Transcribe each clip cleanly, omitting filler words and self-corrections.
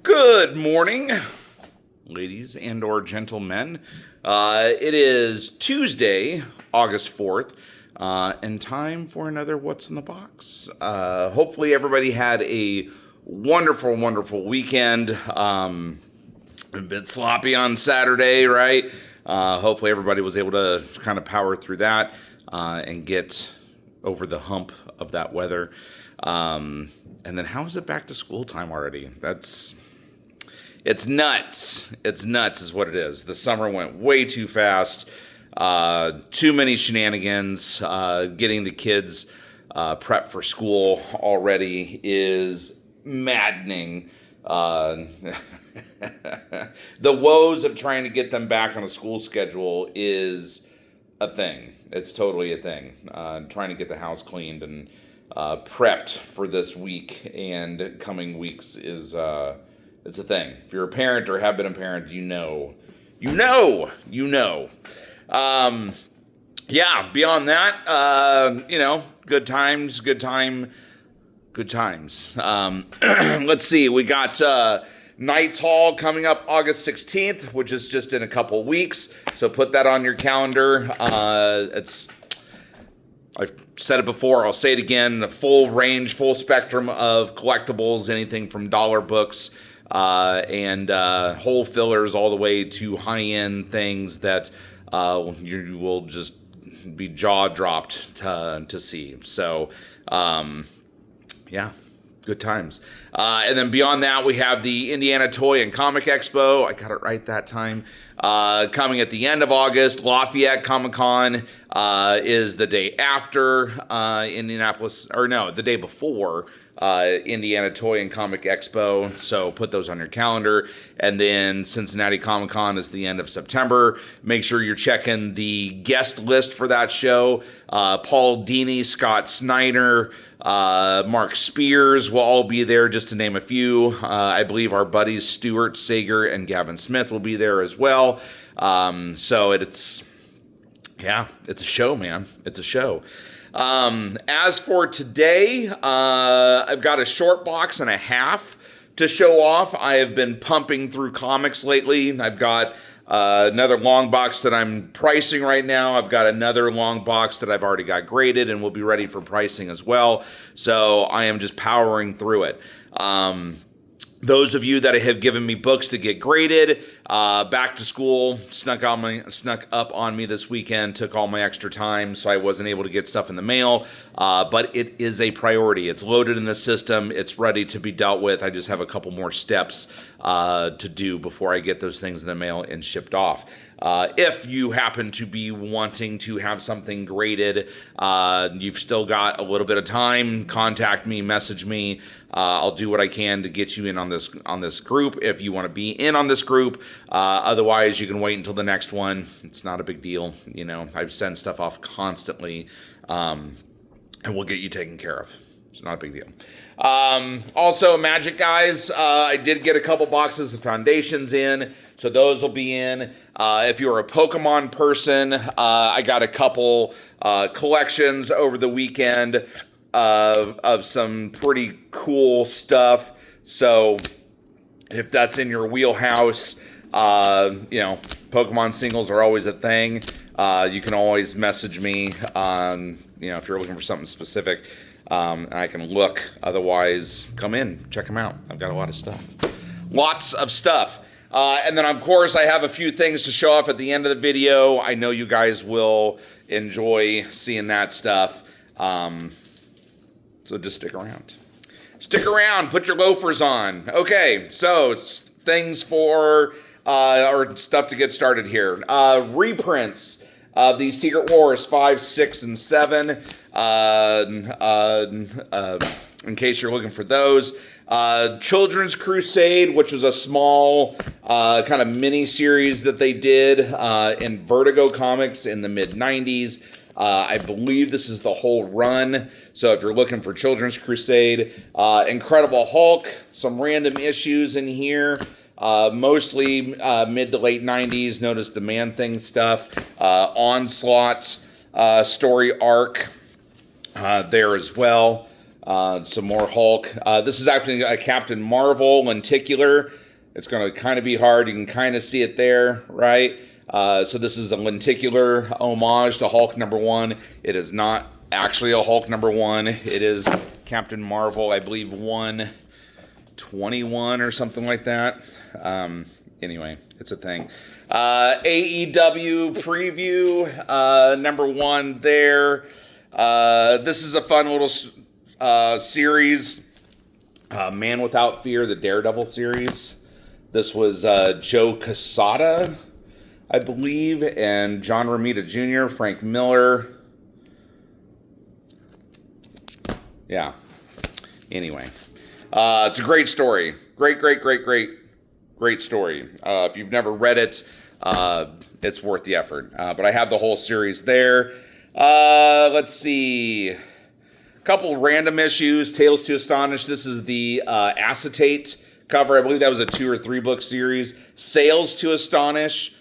Good morning, ladies and or gentlemen. It is Tuesday, August 4th, and time for another What's in the Box. Hopefully everybody had a wonderful, wonderful weekend. A bit sloppy on Saturday, right? Hopefully everybody was able to kind of power through that and get over the hump of that weather. And then how is it back to school time already? It's nuts. It's nuts is what it is. The summer went way too fast. Too many shenanigans. Getting the kids prepped for school already is maddening. The woes of trying to get them back on a school schedule is a thing. It's totally a thing. Trying to get the house cleaned and prepped for this week and coming weeks is it's a thing. If you're a parent or have been a parent, you know. Yeah, beyond that, good times. Let's see, we got Knights Hall coming up August 16th, which is just in a couple weeks. So put that on your calendar. I've said it before, I'll say it again, the full range, full spectrum of collectibles, anything from dollar books and whole fillers all the way to high-end things that you will just be jaw-dropped to see. So, yeah, good times. And then beyond that, we have the Indiana Toy and Comic Expo. I got it right that time. Coming at the end of August. Lafayette Comic-Con is the day after the day before Indiana Toy and Comic Expo. So put those on your calendar. And then Cincinnati Comic-Con is the end of September. Make sure you're checking the guest list for that show. Paul Dini, Scott Snyder, Mark Spears will all be there, just to name a few. I believe our buddies Stuart Sager and Gavin Smith will be there as well. So it's a show, man. It's a show. As for today, I've got a short box and a half to show off. I have been pumping through comics lately. I've got another long box that I'm pricing right now. I've got another long box that I've already got graded and will be ready for pricing as well. So I am just powering through it. Those of you that have given me books to get graded, back to school snuck up on me this weekend, took all my extra time, so I wasn't able to get stuff in the mail. But it is a priority. It's loaded in the system. It's ready to be dealt with. I just have a couple more steps to do before I get those things in the mail and shipped off. If you happen to be wanting to have something graded, you've still got a little bit of time, contact me, message me. I'll do what I can to get you in on this group if you want to be in on this group. Otherwise, you can wait until the next one. It's not a big deal. I've sent stuff off constantly, and we'll get you taken care of. It's not a big deal. Also, Magic guys, I did get a couple boxes of Foundations in, so those will be in. If you're a Pokemon person, I got a couple collections over the weekend of some pretty cool stuff. So if that's in your wheelhouse, Pokemon singles are always a thing. You can always message me on, if you're looking for something specific. I can look. Otherwise, come in, check them out. I've got a lot of stuff. Lots of stuff. And then, of course, I have a few things to show off at the end of the video. I know you guys will enjoy seeing that stuff. So just stick around. Stick around. Put your loafers on. Okay, so things for, or stuff to get started here. Reprints of the Secret Wars 5, 6, and 7. In case you're looking for those. Children's Crusade, which was a small kind of mini-series that they did in Vertigo Comics in the mid-90s. I believe this is the whole run. So if you're looking for Children's Crusade, Incredible Hulk, some random issues in here. Mostly mid to late 90s. Notice the Man-Thing stuff. Onslaught's story arc there as well. Some more Hulk. This is actually a Captain Marvel lenticular. It's going to kind of be hard. You can kind of see it there, right? So this is a lenticular homage to Hulk #1. It is not actually a Hulk #1. It is Captain Marvel, I believe 121 or something like that. Anyway, it's a thing. AEW preview, #1 there. This is a fun little series. Man Without Fear, the Daredevil series. This was Joe Quesada, I believe, and John Romita Jr., Frank Miller. Yeah. Anyway. It's a great story. Great story. If you've never read it, it's worth the effort. But I have the whole series there. Let's see. A couple random issues. Tales to Astonish. This is the acetate cover. I believe that was a 2 or 3 book series. Sales to Astonish.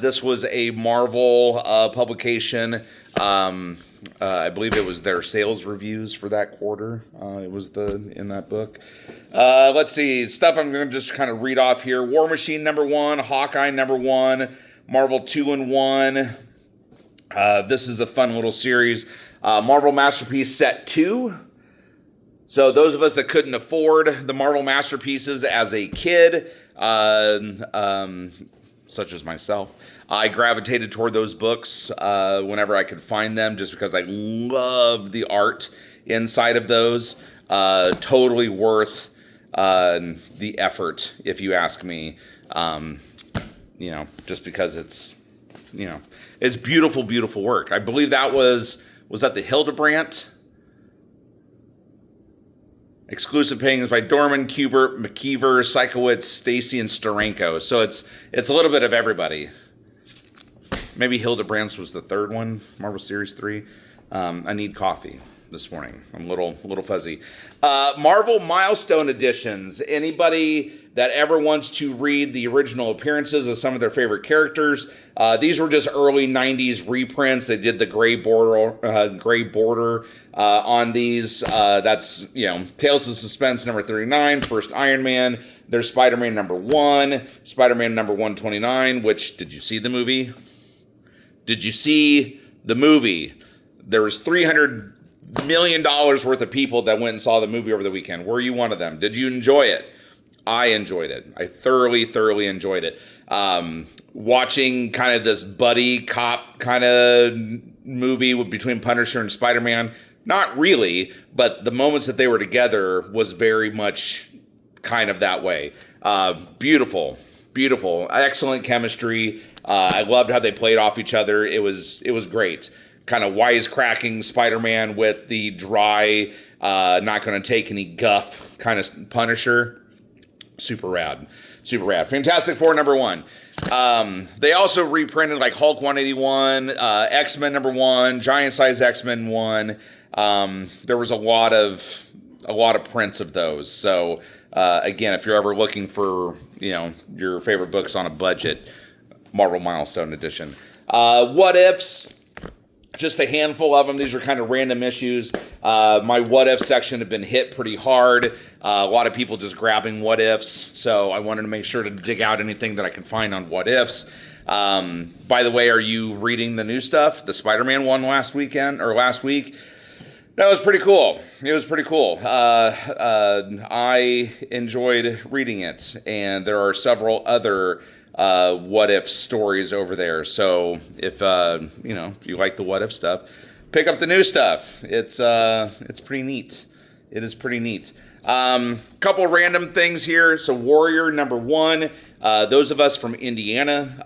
This was a Marvel publication. I believe it was their sales reviews for that quarter. It was in that book. Let's see. Stuff I'm going to just kind of read off here. War Machine #1. Hawkeye #1. Marvel 2-in-1. This is a fun little series. Marvel Masterpiece Set 2. So those of us that couldn't afford the Marvel Masterpieces as a kid, such as myself, I gravitated toward those books whenever I could find them, just because I love the art inside of those. Totally worth the effort, if you ask me. Just because it's beautiful work. I believe that was that the Hildebrandt? Exclusive paintings by Dorman, Kubert, McKeever, Sikowitz, Stacy, and Steranko. So it's a little bit of everybody. Maybe Hildebrandt's was the third one, Marvel Series 3. I need coffee this morning. I'm a little fuzzy. Marvel Milestone Editions. Anybody that ever wants to read the original appearances of some of their favorite characters, these were just early 90s reprints. They did the gray border on these. That's, Tales of Suspense #39, First Iron Man. There's Spider-Man #1, Spider-Man #129, which, did you see the movie? Did you see the movie? There was $300 million worth of people that went and saw the movie over the weekend. Were you one of them? Did you enjoy it? I enjoyed it. I thoroughly enjoyed it. Watching kind of this buddy cop kind of movie between Punisher and Spider-Man, not really, but the moments that they were together was very much kind of that way. Beautiful, excellent chemistry. I loved how they played off each other. It was great. Kind of wisecracking Spider-Man with the dry, not going to take any guff kind of Punisher. Super rad. Fantastic Four #1. They also reprinted like Hulk 181, X-Men #1, Giant Size X-Men 1. There was a lot of prints of those. So again, if you're ever looking for your favorite books on a budget, Marvel Milestone Edition. What Ifs? Just a handful of them. These are kind of random issues. My What If section had been hit pretty hard. A lot of people just grabbing What Ifs. So I wanted to make sure to dig out anything that I can find on What Ifs. By the way, are you reading the new stuff? The Spider-Man one last week? That was pretty cool. It was pretty cool. I enjoyed reading it. And there are several other What If stories over there. So if you like the What If stuff, pick up the new stuff. It's pretty neat. It is pretty neat. Couple random things here. So Warrior #1. Those of us from Indiana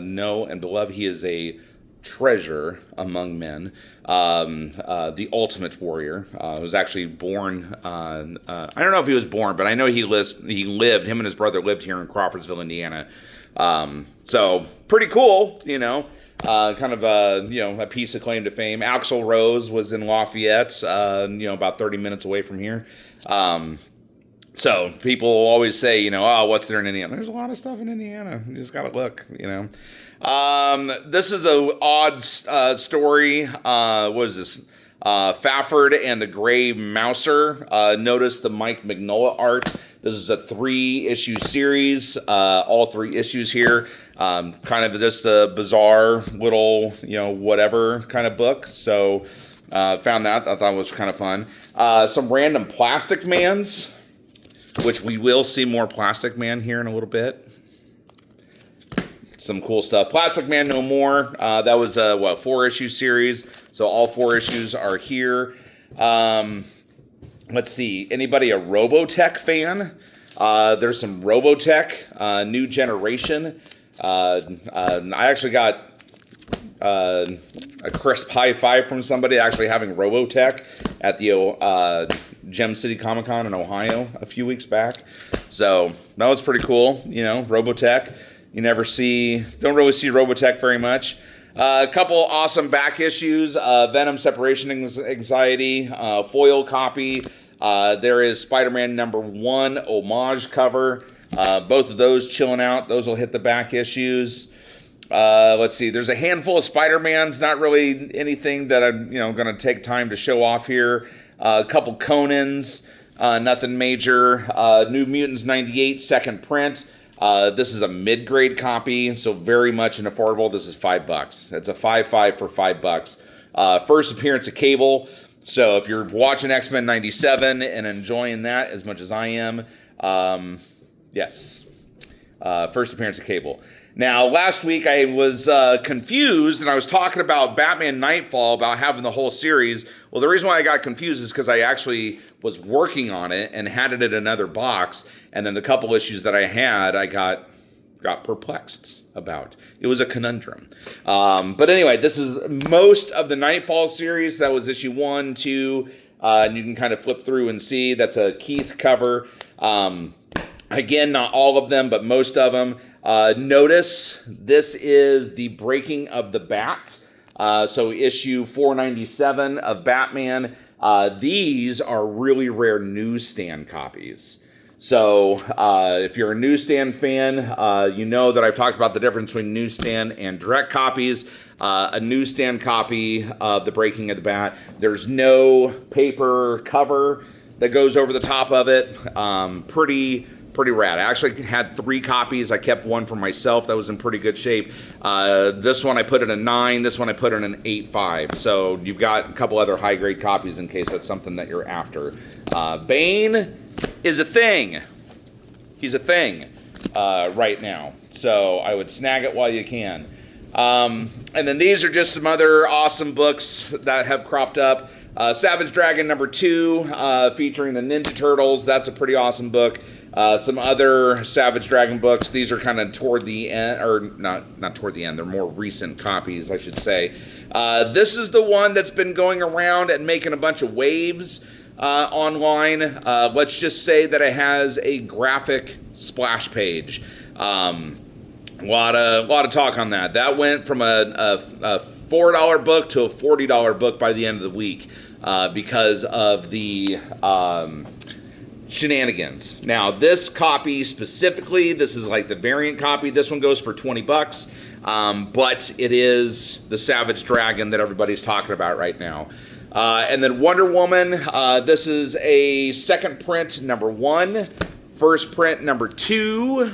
know and beloved. He is a treasure among men. The ultimate warrior. Was actually born. I don't know if he was born, but I know he lived. Him and his brother lived here in Crawfordsville, Indiana. So pretty cool. Kind of a piece of claim to fame. Axl Rose was in Lafayette. About 30 minutes away from here. So people always say, what's there in Indiana? There's a lot of stuff in Indiana. You just gotta look. This is a odd story. What is this? Fafford and the Gray Mouser. Notice the Mike Mignola art. This is a 3-issue series, all 3 issues here. Kind of just a bizarre little, whatever kind of book. So found that. I thought it was kind of fun. Some random Plastic Mans, which we will see more Plastic Man here in a little bit. Some cool stuff. Plastic Man No More. That was a 4-issue series. So all 4 issues are here. Let's see. Anybody a Robotech fan? There's some Robotech, New Generation. I actually got a crisp high five from somebody actually having Robotech at the Gem City Comic Con in Ohio a few weeks back. So that was pretty cool. Robotech. You don't really see Robotech very much. A couple awesome back issues. Venom Separation Anxiety, foil copy. There is Spider-Man #1 homage cover. Both of those chilling out. Those will hit the back issues. Let's see. There's a handful of Spider-Mans. Not really anything that I'm going to take time to show off here. A couple Conans. Nothing major. New Mutants '98 second print. This is a mid-grade copy, so very much an affordable. This is $5. It's a 5.5 for $5. First appearance of Cable. So if you're watching X-Men '97 and enjoying that as much as I am, yes. First appearance of Cable. Now, last week I was confused, and I was talking about Batman Nightfall, about having the whole series. Well, the reason why I got confused is because I actually was working on it and had it in another box, and then the couple issues that I had, I got perplexed about. It was a conundrum. But anyway, this is most of the Nightfall series. That was issue 1, 2, and you can kind of flip through and see. That's a Keith cover. Again, not all of them, but most of them. Notice this is the Breaking of the Bat. So issue 497 of Batman. These are really rare newsstand copies. So if you're a newsstand fan, you know that I've talked about the difference between newsstand and direct copies. A newsstand copy of the Breaking of the Bat, there's no paper cover that goes over the top of it. Pretty rad. I actually had 3 copies. I kept one for myself. That was in pretty good shape. This one I put in a 9. This one I put in an 8.5. So you've got a couple other high-grade copies in case that's something that you're after. Bane is a thing. He's a thing right now. So I would snag it while you can. And then these are just some other awesome books that have cropped up. Savage Dragon #2 featuring the Ninja Turtles. That's a pretty awesome book. Some other Savage Dragon books. These are kind of toward the end, or not toward the end. They're more recent copies, I should say. This is the one that's been going around and making a bunch of waves online. Let's just say that it has a graphic splash page. A lot of talk on that. That went from a $4 book to a $40 book by the end of the week because of the shenanigans. Now, this copy specifically, this is like the variant copy. This one goes for $20, but it is the Savage Dragon that everybody's talking about right now. And then Wonder Woman, this is a second print #1, first print #2,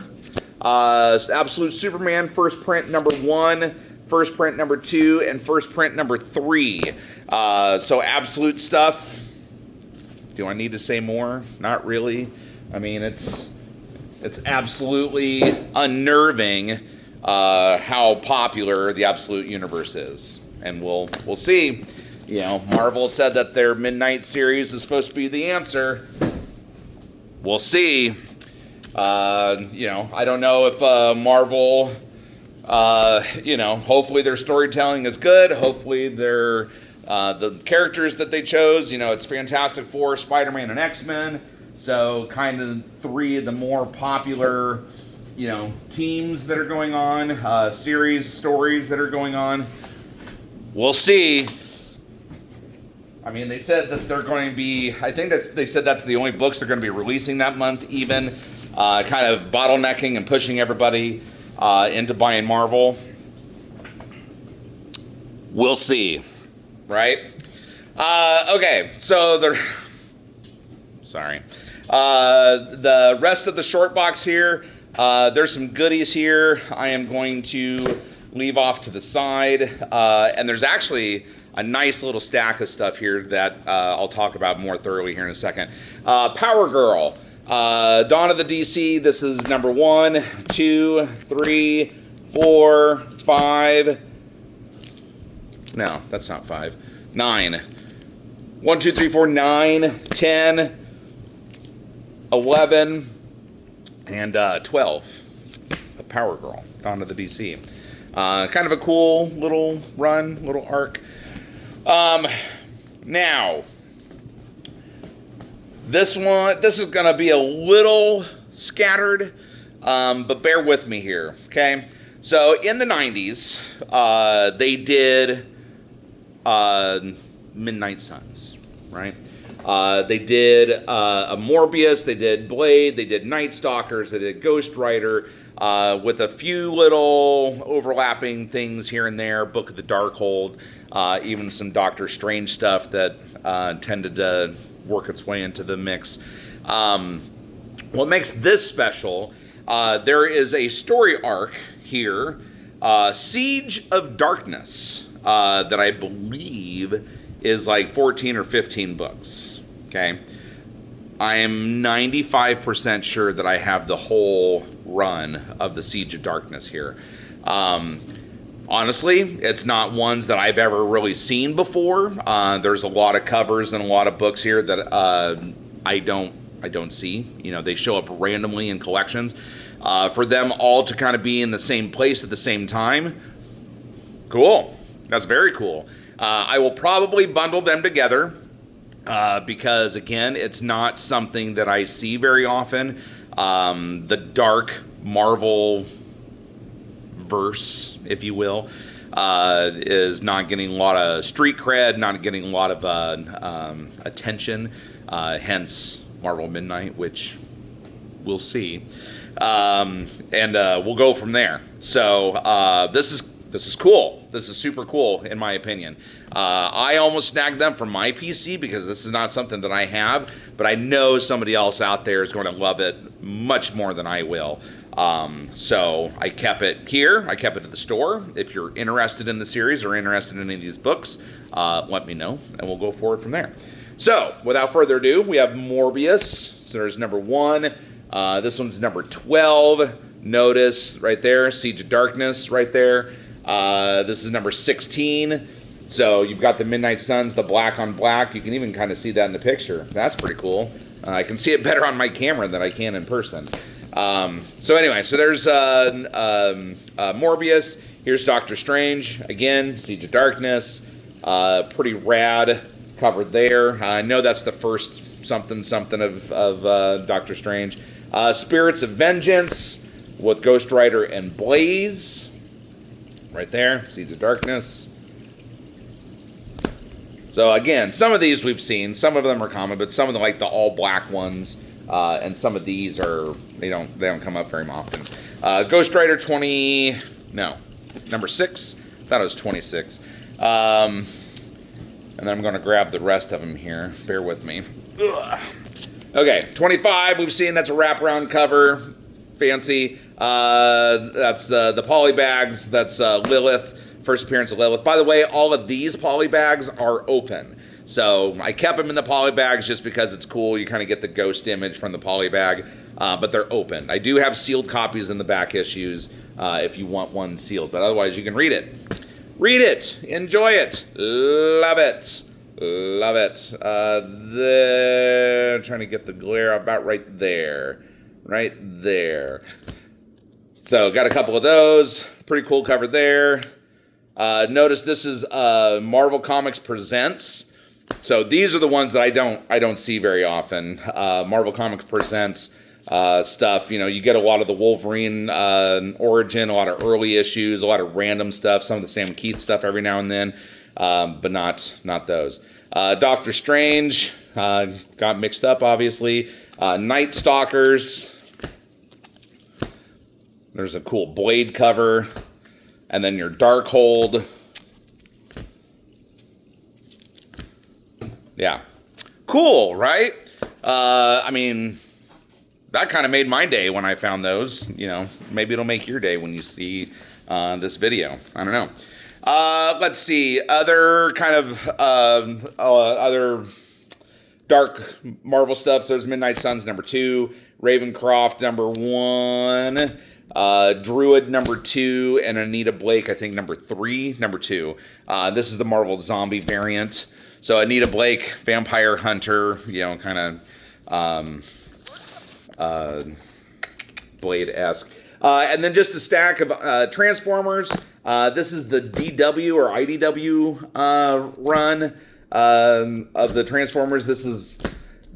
Absolute Superman, first print #1, first print #2, and first print #3. So absolute stuff. Do I need to say more? Not really. I mean, it's absolutely unnerving how popular the Absolute Universe is, and we'll see. Marvel said that their Midnight series is supposed to be the answer. We'll see. I don't know if Marvel. Hopefully their storytelling is good. Hopefully their the characters that they chose, it's Fantastic Four, Spider-Man, and X-Men. So kind of 3 of the more popular, teams that are going on, stories that are going on. We'll see. I mean, they said that they're going to be, they said that's the only books they're going to be releasing that month even, kind of bottlenecking and pushing everybody into buying Marvel. We'll see. Right? Okay, so sorry. The rest of the short box here, there's some goodies here I am going to leave off to the side. And there's actually a nice little stack of stuff here that I'll talk about more thoroughly here in a second. Power Girl, Dawn of the DC. This is number 1, 2, 3, 4, 5. No, that's not 5. 9. 1, 2, 3, 4, 9, 10, 11, and 12. A Power Girl, Dawn of the DC. Kind of a cool little run, little arc. Now, this is going to be a little scattered, but bear with me here, okay? So, in the 90s, they did Midnight Suns, right? They did a Morbius, they did Blade, they did Night Stalkers, they did Ghost Rider, with a few little overlapping things here and there, Book of the Darkhold, even some Doctor Strange stuff that tended to work its way into the mix. What makes this special, there is a story arc here, Siege of Darkness, that I believe is like 14 or 15 books, okay? I am 95% sure that I have the whole run of the Siege of Darkness here. Honestly, it's not ones that I've ever really seen before. There's a lot of covers and a lot of books here that I don't see. You know, they show up randomly in collections. For them all to kind of be in the same place at the same time, cool. That's very cool. I will probably bundle them together because, again, it's not something that I see very often. The dark Marvel verse, if you will, is not getting a lot of street cred, not getting a lot of attention, hence Marvel Midnight, which we'll see. And we'll go from there. So this is cool. This is super cool, in my opinion. I almost snagged them for my PC because this is not something that I have, but I know somebody else out there is going to love it much more than I will. So I kept it here. I kept it at the store. If you're interested in the series or interested in any of these books, let me know, and we'll go forward from there. So without further ado, we have Morbius. So there's number 1. This one's number 12. Notice right there, Siege of Darkness right there. This is number 16. So you've got the Midnight Suns, the black on black. You can even kind of see that in the picture. That's pretty cool. I can see it better on my camera than I can in person. So anyway, so there's Morbius. Here's Doctor Strange. Again, Siege of Darkness. Pretty rad cover there. I know that's the first something of Doctor Strange. Spirits of Vengeance with Ghost Rider and Blaze. Right there, Siege of Darkness. So again, some of these we've seen. Some of them are common, but some of them, like the all black ones, and some of these are they don't come up very often. Ghost Rider number 6. Thought it was 26. And then I'm going to grab the rest of them here. Bear with me. Ugh. Okay, 25. We've seen that's a wraparound cover. Fancy. That's the polybags. That's Lilith. First appearance of Lilith. By the way, all of these polybags are open. So I kept them in the polybags just because it's cool. You kind of get the ghost image from the polybag, but they're open. I do have sealed copies in the back issues if you want one sealed, but otherwise you can read it. Read it. Enjoy it. Love it. Love it. Trying to get the glare about right there. Right there. So got a couple of those. Pretty cool cover there. Notice this is Marvel Comics Presents. So these are the ones that I don't see very often. Marvel Comics Presents stuff. You know, you get a lot of the Wolverine origin, a lot of early issues, a lot of random stuff, some of the Sam Keith stuff every now and then, but not those. Doctor Strange got mixed up, obviously. Night Stalkers. There's a cool Blade cover. And then your Darkhold. Yeah. Cool, right? I mean, that kind of made my day when I found those. You know, maybe it'll make your day when you see this video. I don't know. Let's see. Other kind of other dark Marvel stuff. So there's Midnight Suns #2, Ravencroft #1, Druid #2, and Anita Blake, I think #2. This is the Marvel Zombie variant. So Anita Blake, vampire hunter, you know, kind of Blade-esque. And then just a stack of Transformers. This is the DW or IDW run of the Transformers. This is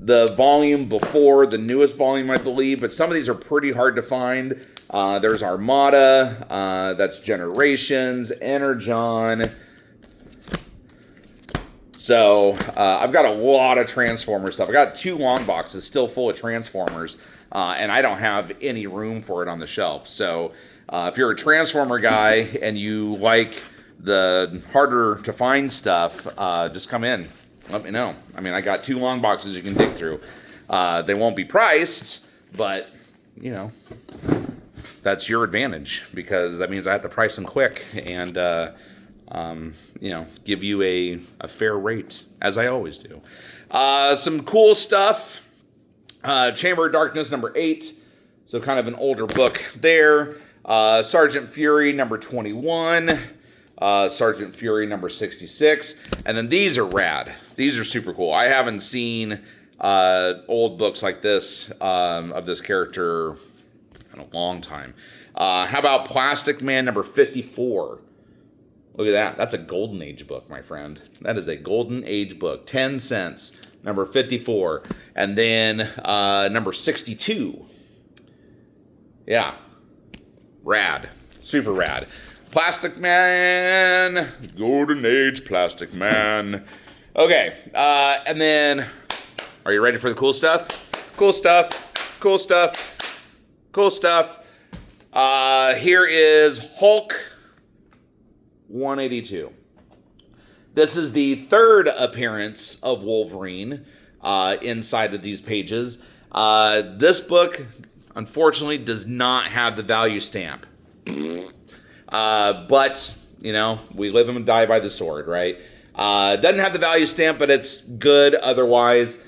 the volume before the newest volume, I believe, but some of these are pretty hard to find. There's Armada, that's Generations, Energon. So I've got a lot of Transformers stuff. I got 2 long boxes still full of Transformers, and I don't have any room for it on the shelf. So if you're a Transformer guy and you like the harder to find stuff, just come in. Let me know. I mean, I got 2 long boxes you can dig through. They won't be priced, but, you know, that's your advantage because that means I have to price them quick and, you know, give you a fair rate, as I always do. Some cool stuff. Chamber of Darkness #8. So kind of an older book there. Sergeant Fury #21. Sergeant Fury #66. And then these are rad. These are super cool. I haven't seen old books like this of this character in a long time. How about Plastic Man #54? Look at that. That's a Golden Age book, my friend. That is a Golden Age book. 10 cents. #54. And then #62. Yeah. Rad. Super rad. Plastic Man. Golden Age Plastic Man. Okay. And then, are you ready for the cool stuff? Cool stuff. Cool stuff. Cool stuff. Here is Hulk 182. This is the 3rd appearance of Wolverine inside of these pages. This book, unfortunately, does not have the value stamp. But, you know, we live and die by the sword, right? Doesn't have the value stamp, but it's good otherwise.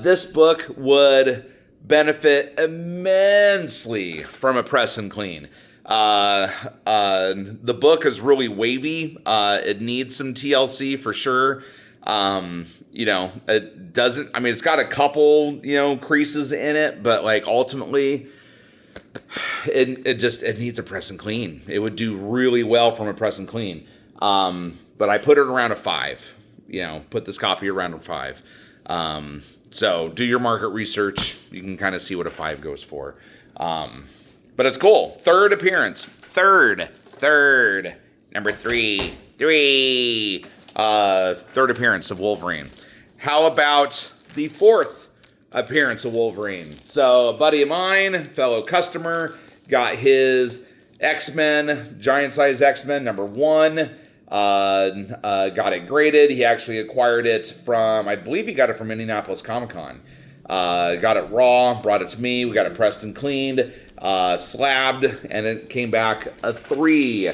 This book would benefit immensely from a press and clean. The book is really wavy. It needs some TLC for sure. You know, it doesn't, I mean, it's got a couple, you know, creases in it, but like ultimately it needs a press and clean. It would do really well from a press and clean. But I put it around a 5, you know, put this copy around a 5. So do your market research. You can kind of see what a 5 goes for. But it's cool. 3rd appearance. Third. #3. 3rd appearance of Wolverine. How about the 4th appearance of Wolverine? So a buddy of mine, fellow customer, got his X-Men, giant size X-Men #1. Got it graded. He actually acquired it from, I believe he got it from Indianapolis Comic-Con. Got it raw, brought it to me. We got it pressed and cleaned, slabbed, and it came back a 3.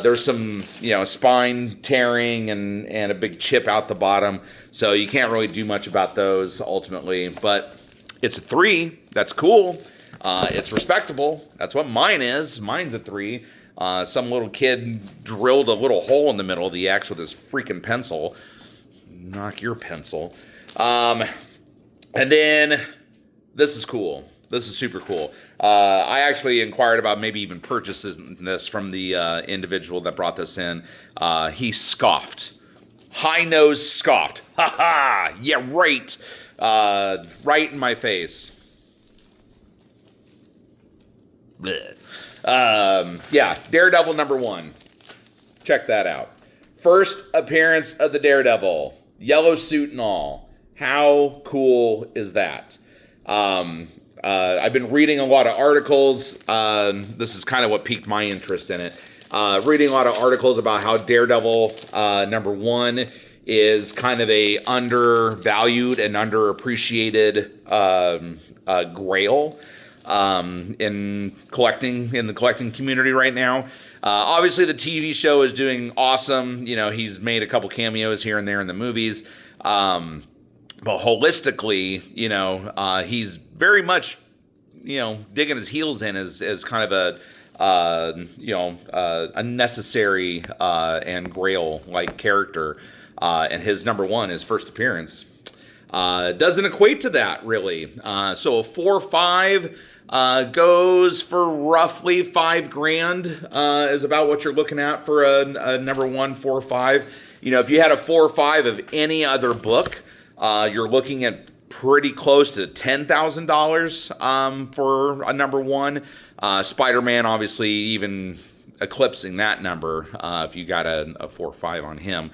There's some, you know, spine tearing and a big chip out the bottom. So you can't really do much about those ultimately, but it's a 3. That's cool. It's respectable. That's what mine is. Mine's a 3. Some little kid drilled a little hole in the middle of the X with his freaking pencil. Knock your pencil. And then this is cool. This is super cool. I actually inquired about maybe even purchasing this from the individual that brought this in. He scoffed. High nose scoffed. Ha ha! Yeah, right. Right in my face. Blech. Yeah, Daredevil #1. Check that out. First appearance of the Daredevil. Yellow suit and all. How cool is that? I've been reading a lot of articles. This is kind of what piqued my interest in it. Reading a lot of articles about how Daredevil #1 is kind of a undervalued and underappreciated grail in the collecting community right now. Obviously, the TV show is doing awesome. You know, he's made a couple cameos here and there in the movies. But holistically, you know, he's very much, you know, digging his heels in as kind of a necessary and Grail-like character. And his number one, his first appearance, doesn't equate to that, really. So a 4-5 goes for roughly $5,000 is about what you're looking at for a number one 4-5. You know, if you had a 4-5 of any other book, you're looking at pretty close to $10,000 for a number one. Spider-Man, obviously, even eclipsing that number if you got a 4-5 on him.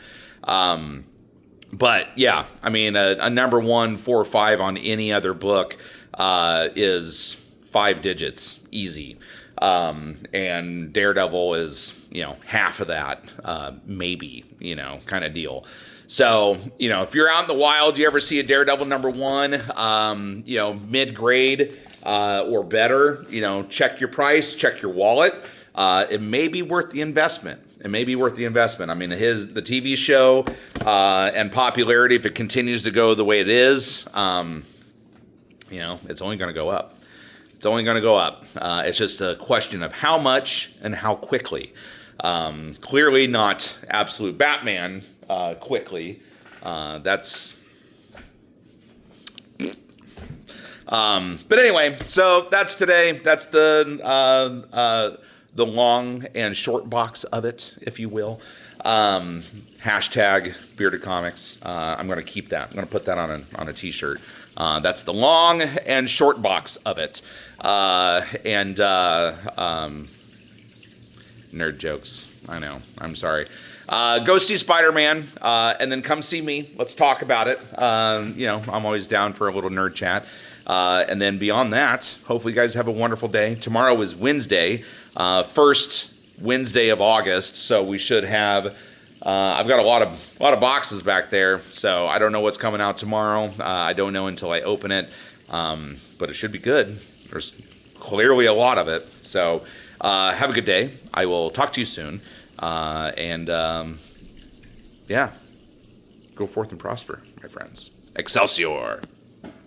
But yeah, I mean, a number one 4-5 on any other book is 5 digits, easy. And Daredevil is, you know, half of that, maybe, you know, kind of deal. So, you know, if you're out in the wild, you ever see a Daredevil number one, you know, mid-grade or better, you know, check your price, check your wallet. It may be worth the investment. It may be worth the investment. I mean, the TV show and popularity, if it continues to go the way it is, you know, it's only going to go up. It's only going to go up. It's just a question of how much and how quickly. Clearly not absolute Batman quickly. But anyway, so that's today. That's the long and short box of it, if you will. Hashtag Bearded Comics. I'm going to keep that. I'm going to put that on a t-shirt. That's the long and short box of it. Nerd jokes. I know. I'm sorry. Go see Spider-Man, and then come see me. Let's talk about it. You know, I'm always down for a little nerd chat. And then beyond that, hopefully you guys have a wonderful day. Tomorrow is Wednesday, first Wednesday of August, so we should have. I've got a lot of boxes back there, so I don't know what's coming out tomorrow. I don't know until I open it, but it should be good. There's clearly a lot of it. So have a good day. I will talk to you soon, and yeah, go forth and prosper, my friends. Excelsior.